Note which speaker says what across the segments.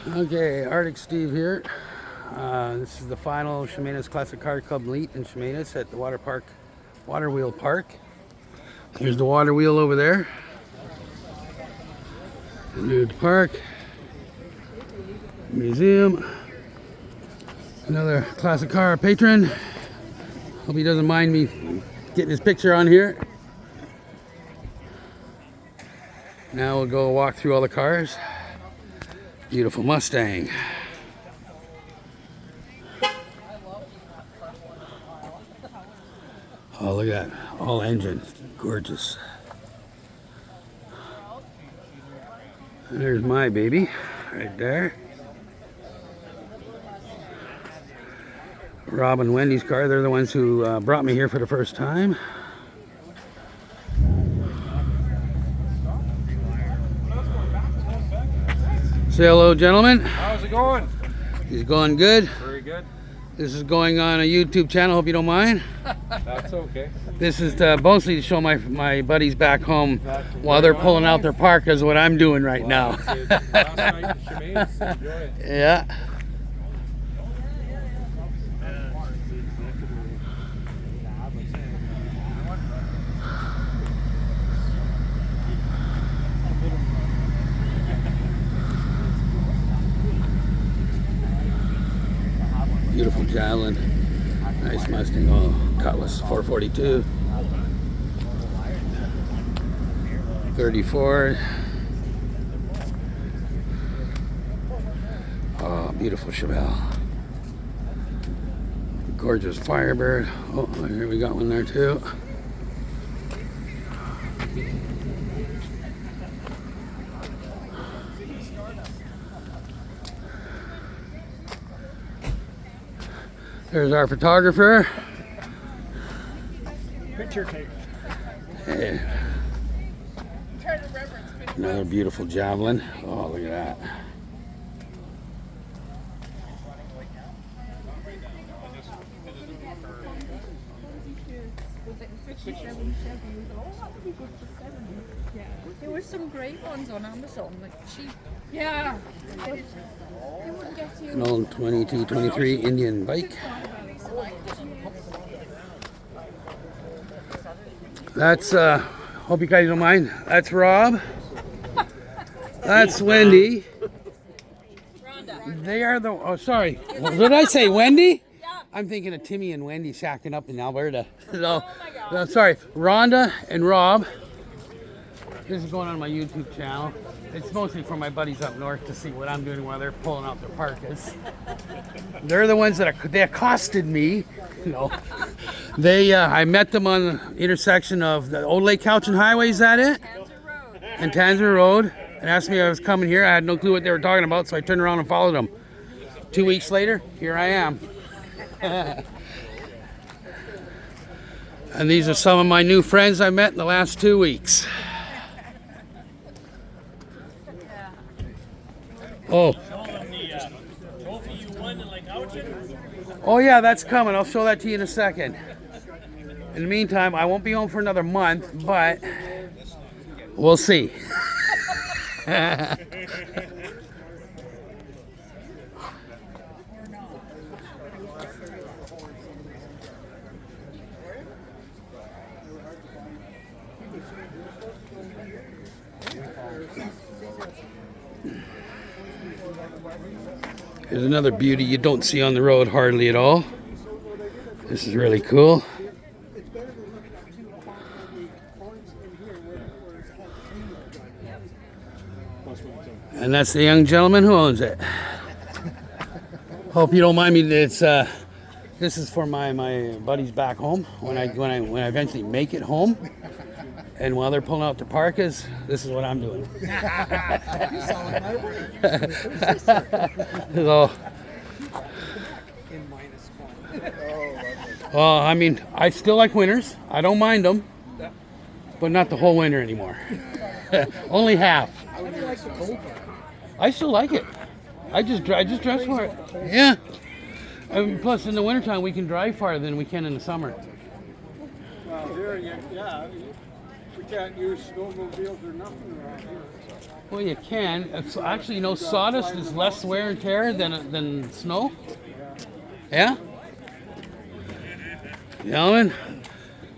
Speaker 1: Okay, Arctic Steve here. This is the final Chemainus Classic Car Club meet in Chemainus at the Water Wheel Park. There's the water wheel over there. And there's the park, museum. Another classic car patron. Hope he doesn't mind me getting his picture on here. Now we'll go walk through all the cars. Beautiful Mustang. Oh, look at that. All engine. Gorgeous. And there's my baby right there. Rob and Wendy's car. They're the ones who brought me here for the first time. Say hello, gentlemen.
Speaker 2: How's it going?
Speaker 1: He's going good.
Speaker 2: Very good.
Speaker 1: This is going on a YouTube channel. Hope you don't mind.
Speaker 2: That's okay.
Speaker 1: This is mostly to show my buddies back home while they're pulling out their parkas. What I'm doing right now.
Speaker 2: Last night in Chemainus, enjoy it.
Speaker 1: Yeah. Beautiful Javelin. Nice Mustang. Oh, Cutlass 442. 34. Oh, beautiful Chevelle. Gorgeous Firebird. Oh, here we got one there too. There's our photographer.
Speaker 2: Picture tape.
Speaker 1: Hey. Another beautiful Javelin. Oh, look at that.
Speaker 3: There were some great ones on Amazon, like cheap. Yeah. They wouldn't get you.
Speaker 1: An old 22, 23 Indian bike. That's, hope you guys don't mind. That's Rob. That's Wendy. They are the, oh, sorry. What did I say, Wendy? I'm thinking of Timmy and Wendy shacking up in Alberta. So, no, sorry, Rhonda and Rob. This is going on my YouTube channel. It's mostly for my buddies up north to see what I'm doing while they're pulling out their parkas. They're the ones that they accosted me. No, I met them on the intersection of the Old Lake Cowichan Highway. Is that it? And Tanzer Road, and asked me if I was coming here. I had no clue what they were talking about, so I turned around and followed them. 2 weeks later, here I am. And these are some of my new friends I met in the last 2 weeks. Oh. Oh yeah, that's coming. I'll show that to you in a second. In the meantime, I won't be home for another month, but we'll see. Here's another beauty you don't see on the road hardly at all. This is really cool. And that's the young gentleman who owns it. Hope you don't mind me. It's this is for my buddies back home when I eventually make it home. And while they're pulling out the parkas, this is what I'm doing. So, I mean, I still like winters. I don't mind them, but not the whole winter anymore. Only half. I still like it. I just dress for it. Yeah. And plus, in the wintertime, we can drive farther than we can in the summer.
Speaker 4: Well, here, yeah, we
Speaker 2: can't use snowmobiles or nothing around here.
Speaker 1: Well, you can. It's actually, you know, sawdust is less wear and tear than snow. Yeah? Gentlemen,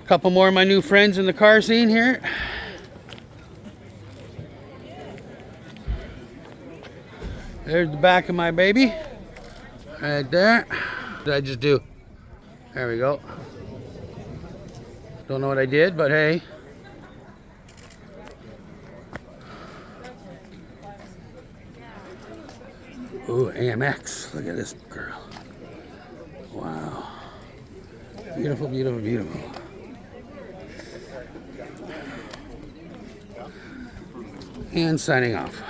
Speaker 1: a couple more of my new friends in the car scene here. There's the back of my baby. Right there. What did I just do? There we go. Don't know what I did, but hey. Ooh, AMX. Look at this girl. Wow. Beautiful, beautiful, beautiful. And signing off.